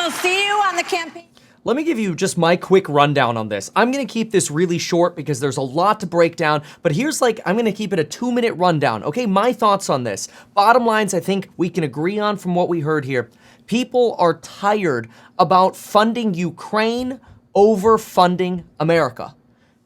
We'll see you on the campaign. Let me give you just my quick rundown on this. I'm going to keep this really short because there's a lot to break down, but I'm going to keep it a 2-minute rundown. Okay, my thoughts on this. Bottom lines, I think we can agree on from what we heard here. People are tired about funding Ukraine over funding America.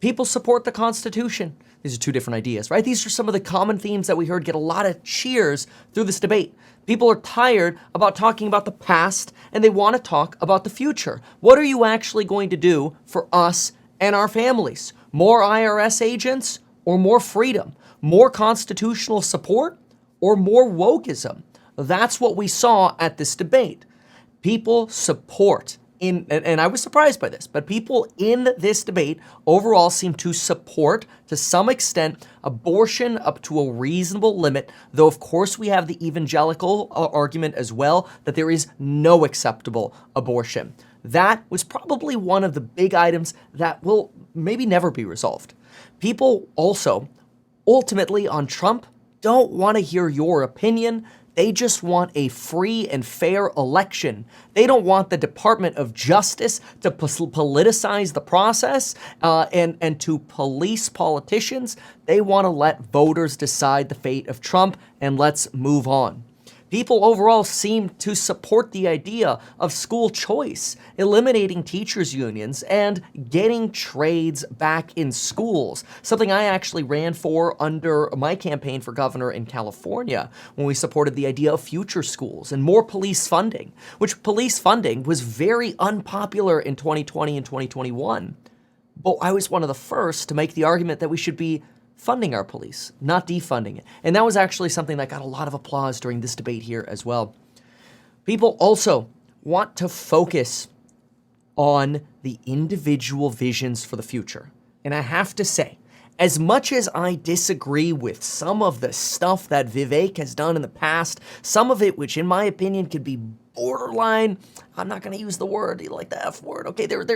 People support the Constitution. These are two different ideas, right? These are some of the common themes that we heard get a lot of cheers through this debate. People are tired about talking about the past and they want to talk about the future. What are you actually going to do for us and our families? More IRS agents or more freedom? More constitutional support or more wokeism? That's what we saw at this debate. People support and I was surprised by this, but people in this debate overall seem to support, to some extent, abortion up to a reasonable limit, though of course we have the evangelical argument as well, that there is no acceptable abortion. That was probably one of the big items that will maybe never be resolved. People also, ultimately on Trump, don't want to hear your opinion. They just want a free and fair election. They don't want the Department of Justice to politicize the process and to police politicians. They want to let voters decide the fate of Trump, and let's move on. People overall seem to support the idea of school choice, eliminating teachers' unions, and getting trades back in schools, something I actually ran for under my campaign for governor in California when we supported the idea of future schools and more police funding, which police funding was very unpopular in 2020 and 2021. But I was one of the first to make the argument that we should be funding our police, not defunding it. And that was actually something that got a lot of applause during this debate here as well. People also want to focus on the individual visions for the future. And I have to say, as much as I disagree with some of the stuff that Vivek has done in the past, some of it which in my opinion could be borderline, I'm not going to use the word, like the F word, okay, there's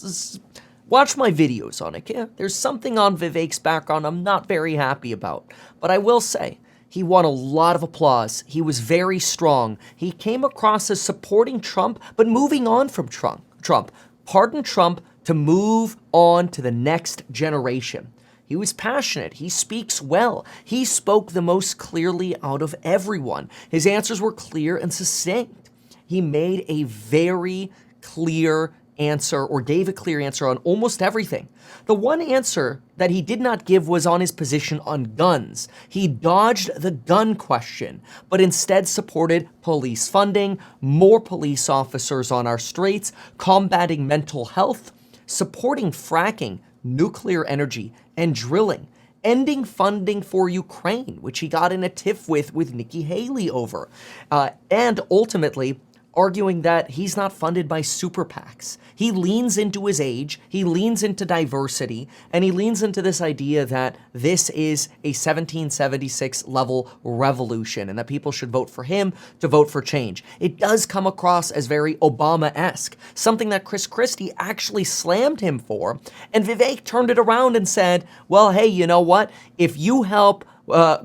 this. Watch my videos on it, yeah? There's something on Vivek's background I'm not very happy about. But I will say, he won a lot of applause. He was very strong. He came across as supporting Trump, but moving on from Trump. Pardon Trump to move on to the next generation. He was passionate. He speaks well. He spoke the most clearly out of everyone. His answers were clear and succinct. He made a very clear answer, or gave a clear answer on almost everything. The one answer that he did not give was on his position on guns. He dodged the gun question, but instead supported police funding, more police officers on our streets, combating mental health, supporting fracking, nuclear energy, and drilling, ending funding for Ukraine, which he got in a tiff with Nikki Haley over, and ultimately arguing that he's not funded by super PACs. He leans into his age, he leans into diversity, and he leans into this idea that this is a 1776 level revolution and that people should vote for him to vote for change. It does come across as very Obama-esque, something that Chris Christie actually slammed him for, and Vivek turned it around and said, well, hey, you know what? If you help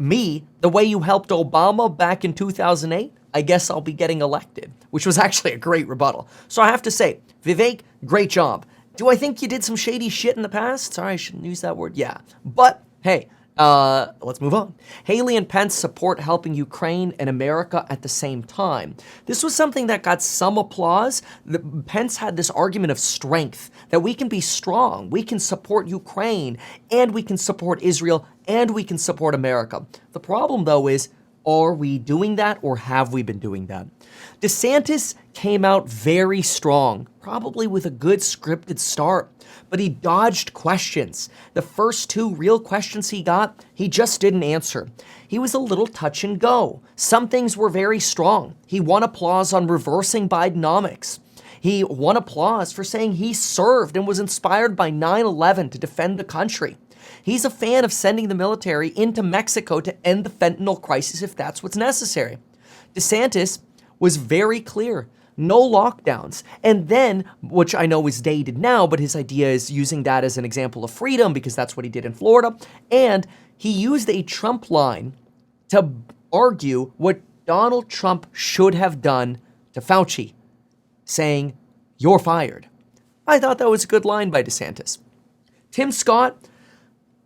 me the way you helped Obama back in 2008, I guess I'll be getting elected, which was actually a great rebuttal. So I have to say, Vivek, great job. Do I think you did some shady shit in the past? Sorry, I shouldn't use that word. Yeah. But hey, let's move on. Haley and Pence support helping Ukraine and America at the same time. This was something that got some applause. Pence had this argument of strength, that we can be strong, we can support Ukraine, and we can support Israel, and we can support America. The problem, though, is, are we doing that, or have we been doing that? DeSantis came out very strong, probably with a good scripted start, but he dodged questions. The first two real questions he got, he just didn't answer. He was a little touch and go. Some things were very strong. He won applause on reversing Bidenomics. He won applause for saying he served and was inspired by 9/11 to defend the country. He's a fan of sending the military into Mexico to end the fentanyl crisis if that's what's necessary. DeSantis was very clear. No lockdowns. And then, which I know is dated now, but his idea is using that as an example of freedom because that's what he did in Florida. And he used a Trump line to argue what Donald Trump should have done to Fauci. saying, "You're fired." I thought that was a good line by DeSantis. Tim Scott,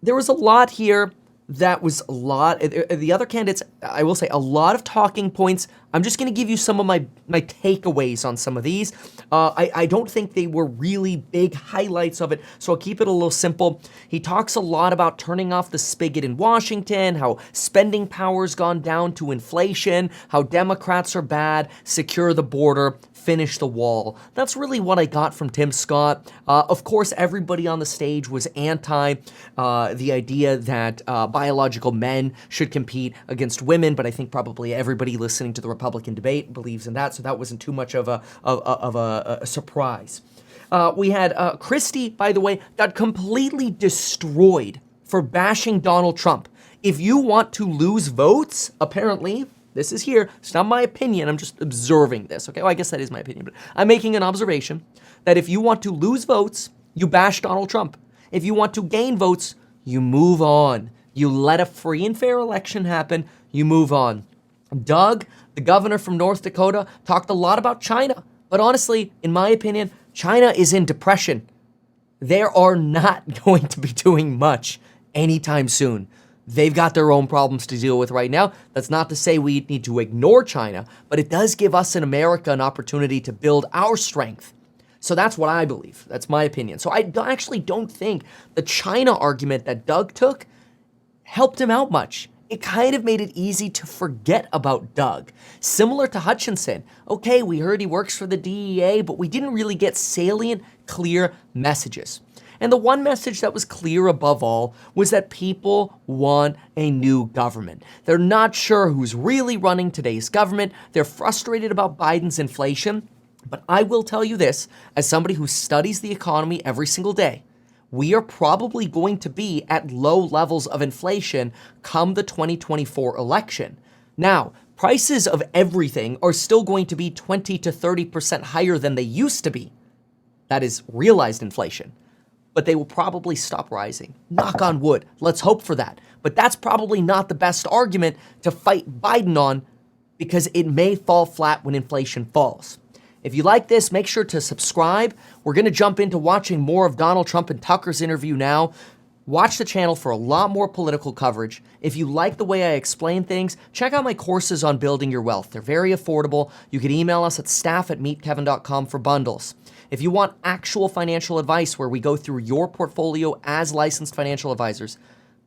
there was a lot here that was a lot. The other candidates, I will say, a lot of talking points. I'm just going to give you some of my takeaways on some of these. I don't think they were really big highlights of it, so I'll keep it a little simple. He talks a lot about turning off the spigot in Washington, how spending power's gone down to inflation, how Democrats are bad, secure the border, finish the wall. That's really what I got from Tim Scott. Of course, everybody on the stage was anti the idea that biological men should compete against women, but I think probably everybody listening to the Republican debate believes in that, so that wasn't too much of a surprise. We had Christie, by the way, got completely destroyed for bashing Donald Trump. If you want to lose votes, apparently, this is here, it's not my opinion, I'm just observing this, okay? Well, I guess that is my opinion, but I'm making an observation that if you want to lose votes, you bash Donald Trump. If you want to gain votes, you move on. You let a free and fair election happen, you move on. Doug, the governor from North Dakota, talked a lot about China, but honestly, in my opinion, China is in depression. They are not going to be doing much anytime soon. They've got their own problems to deal with right now. That's not to say we need to ignore China, but it does give us in America an opportunity to build our strength. So that's what I believe. That's my opinion. So I actually don't think the China argument that Doug took helped him out much. It kind of made it easy to forget about Doug. Similar to Hutchinson. Okay, we heard he works for the DEA, but we didn't really get salient, clear messages. And the one message that was clear above all was that people want a new government. They're not sure who's really running today's government. They're frustrated about Biden's inflation. But I will tell you this, as somebody who studies the economy every single day, we are probably going to be at low levels of inflation come the 2024 election. Now, prices of everything are still going to be 20 to 30% higher than they used to be. That is realized inflation. But they will probably stop rising. Knock on wood. Let's hope for that. But that's probably not the best argument to fight Biden on because it may fall flat when inflation falls. If you like this, make sure to subscribe. We're going to jump into watching more of Donald Trump and Tucker's interview now. Watch the channel for a lot more political coverage. If you like the way I explain things, check out my courses on building your wealth. They're very affordable. You can email us at staff@meetkevin.com for bundles. If you want actual financial advice where we go through your portfolio as licensed financial advisors,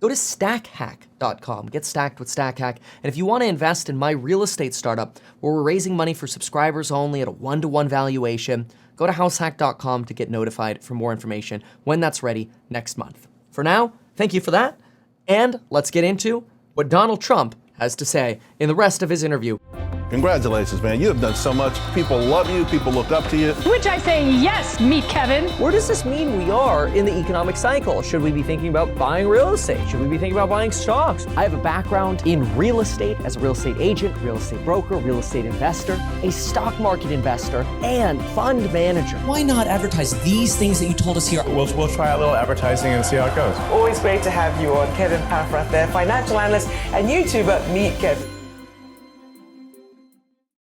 go to stackhack.com. Get stacked with StackHack. And if you want to invest in my real estate startup where we're raising money for subscribers only at a 1-to-1 valuation, go to househack.com to get notified for more information when that's ready next month. For now, thank you for that. And let's get into what Donald Trump has to say in the rest of his interview. Congratulations, man. You have done so much. People love you. People look up to you. Which I say, yes, meet Kevin. Where does this mean we are in the economic cycle? Should we be thinking about buying real estate? Should we be thinking about buying stocks? I have a background in real estate as a real estate agent, real estate broker, real estate investor, a stock market investor, and fund manager. Why not advertise these things that you told us here? We'll try a little advertising and see how it goes. Always great to have you on. Kevin Paffrath there, financial analyst and YouTuber, Meet Kev.